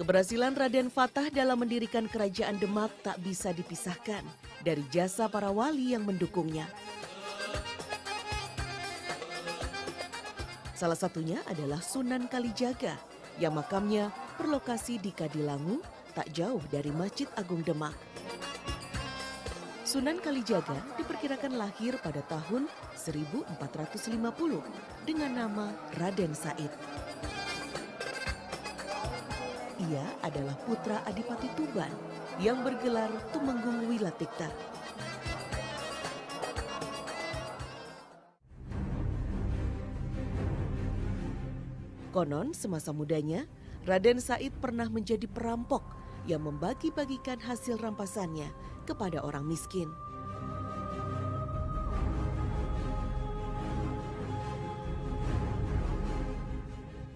Keberhasilan Raden Fatah dalam mendirikan kerajaan Demak tak bisa dipisahkan dari jasa para wali yang mendukungnya. Salah satunya adalah Sunan Kalijaga yang makamnya berlokasi di Kadilangu, tak jauh dari Masjid Agung Demak. Sunan Kalijaga diperkirakan lahir pada tahun 1450 dengan nama Raden Said. Ia adalah putra Adipati Tuban yang bergelar Tumenggung Wilatikta. Konon semasa mudanya, Raden Said pernah menjadi perampok yang membagi-bagikan hasil rampasannya kepada orang miskin.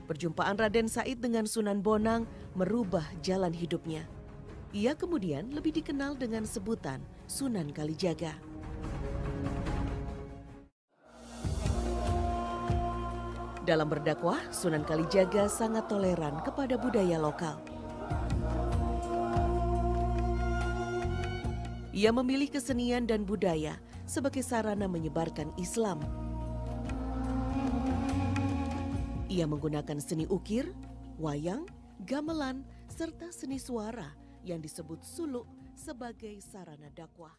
Perjumpaan Raden Said dengan Sunan Bonang merubah jalan hidupnya. Ia kemudian lebih dikenal dengan sebutan Sunan Kalijaga. Dalam berdakwah, Sunan Kalijaga sangat toleran kepada budaya lokal. Ia memilih kesenian dan budaya sebagai sarana menyebarkan Islam. Ia menggunakan seni ukir, wayang, gamelan, serta seni suara yang disebut suluk sebagai sarana dakwah.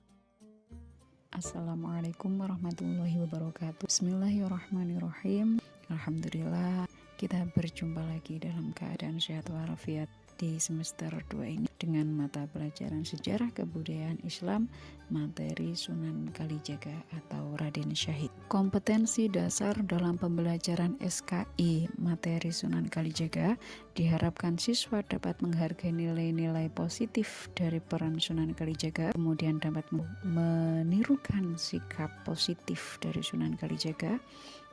Assalamualaikum warahmatullahi wabarakatuh. Bismillahirrahmanirrahim. Alhamdulillah, kita berjumpa lagi dalam keadaan sehat walafiat di semester 2 ini dengan mata pelajaran sejarah kebudayaan Islam materi Sunan Kalijaga atau Raden Syahid. Kompetensi dasar dalam pembelajaran SKI materi Sunan Kalijaga diharapkan siswa dapat menghargai nilai-nilai positif dari peran Sunan Kalijaga, kemudian dapat menirukan sikap positif dari Sunan Kalijaga,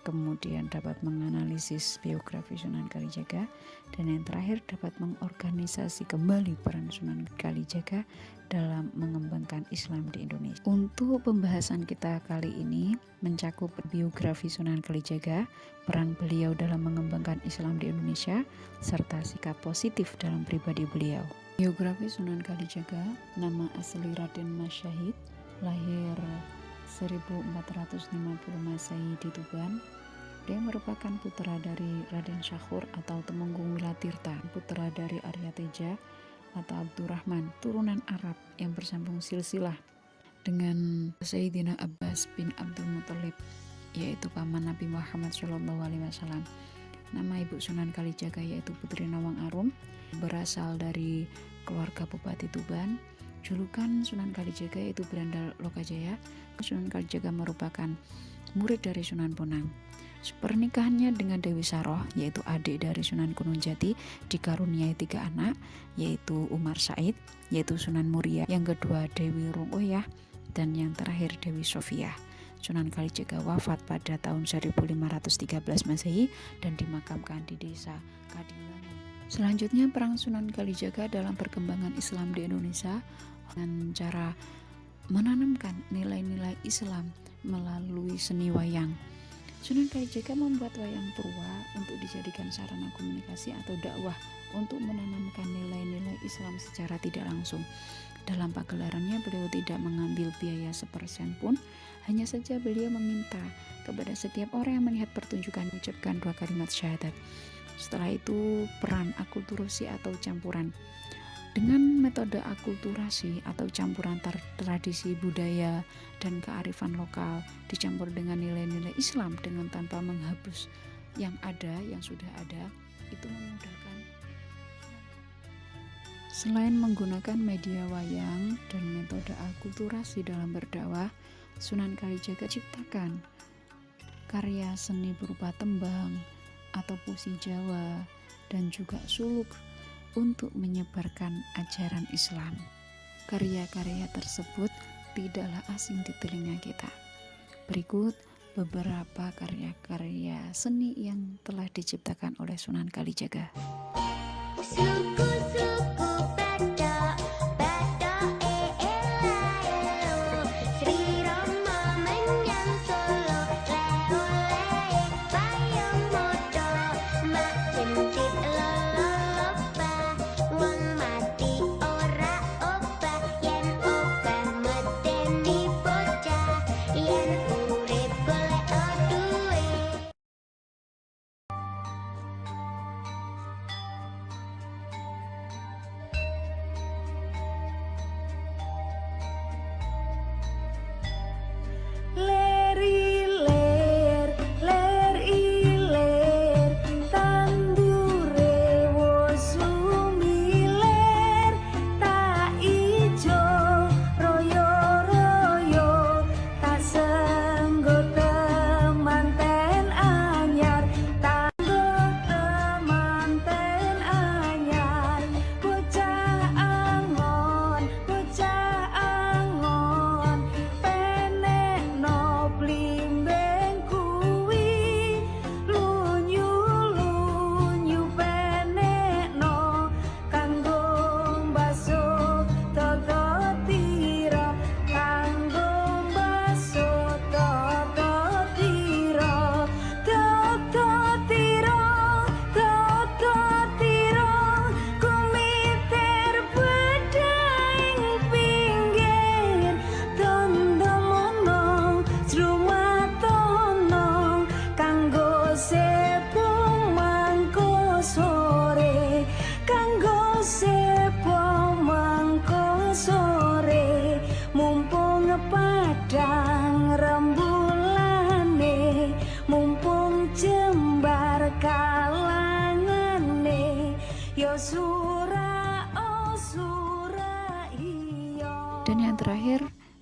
kemudian dapat menganalisis biografi Sunan Kalijaga, dan yang terakhir dapat mengorganisasi kembali peran Sunan Kalijaga dalam mengembangkan Islam di Indonesia. Untuk pembahasan kita kali ini mencakup biografi Sunan Kalijaga, peran beliau dalam mengembangkan Islam di Indonesia, serta sikap positif dalam pribadi beliau. Biografi Sunan Kalijaga, nama asli Raden Mas Syahid, lahir 1450 Masehi di Tuban. Dia merupakan putra dari Raden Syahur atau Tumenggung Wilatirta, putra dari Arya Teja atau Abdurrahman, turunan Arab yang bersambung silsilah dengan Sayyidina Abbas bin Abdul Muthalib, yaitu paman Nabi Muhammad SAW. Nama ibu Sunan Kalijaga yaitu Putri Nawang Arum, berasal dari keluarga Bupati Tuban. Julukan Sunan Kalijaga yaitu Berandal Lokajaya. Sunan Kalijaga merupakan murid dari Sunan Bonang. Pernikahannya dengan Dewi Saroh, yaitu adik dari Sunan Gunung Jati, dikaruniai 3 anak, yaitu Umar Said, yaitu Sunan Muria, yang kedua Dewi Rungoyah, dan yang terakhir Dewi Sofia. Sunan Kalijaga wafat pada tahun 1513 Masehi dan dimakamkan di desa Kadilangu. Selanjutnya, peran Sunan Kalijaga dalam perkembangan Islam di Indonesia dengan cara menanamkan nilai-nilai Islam melalui seni wayang. Sunan Kalijaga membuat wayang purwa untuk dijadikan sarana komunikasi atau dakwah untuk menanamkan nilai-nilai Islam secara tidak langsung. Dalam pagelarannya beliau tidak mengambil biaya sepersen pun, hanya saja beliau meminta kepada setiap orang yang melihat pertunjukan mengucapkan 2 kalimat syahadat. Setelah itu peran akulturasi atau campuran. Dengan metode akulturasi atau campuran tradisi budaya dan kearifan lokal dicampur dengan nilai-nilai Islam dengan tanpa menghapus yang sudah ada, itu memudahkan. Selain menggunakan media wayang dan metode akulturasi dalam berdakwah, Sunan Kalijaga ciptakan karya seni berupa tembang atau puisi Jawa dan juga suluk untuk menyebarkan ajaran Islam. Karya-karya tersebut tidaklah asing di telinga kita. Berikut beberapa karya-karya seni yang telah diciptakan oleh Sunan Kalijaga. One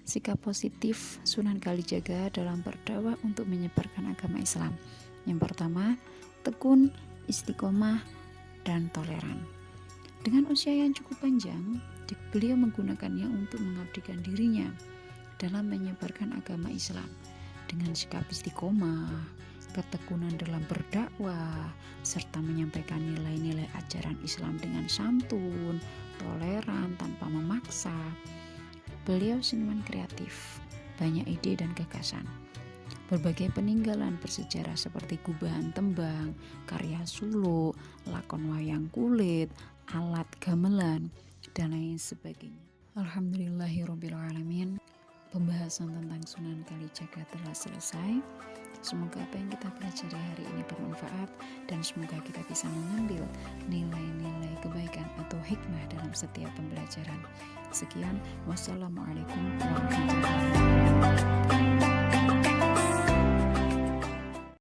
sikap positif Sunan Kalijaga dalam berdakwah untuk menyebarkan agama Islam. Yang pertama, tekun, istiqomah, dan toleran. Dengan usia yang cukup panjang, beliau menggunakannya untuk mengabdikan dirinya dalam menyebarkan agama Islam dengan sikap istiqomah, ketekunan dalam berdakwah, serta menyampaikan nilai-nilai ajaran Islam dengan santun, toleran, tanpa memaksa. Beliau seniman kreatif, banyak ide dan gagasan. Berbagai peninggalan bersejarah seperti gubahan tembang, karya suluk, lakon wayang kulit, alat gamelan, dan lain sebagainya. Alhamdulillahirrabbilalamin. Pembahasan tentang Sunan Kalijaga telah selesai. Semoga apa yang kita pelajari hari ini bermanfaat, dan semoga kita bisa mengambil nilai-nilai kebaikan atau hikmah dalam setiap pembelajaran. Sekian, wassalamualaikum warahmatullahi wabarakatuh.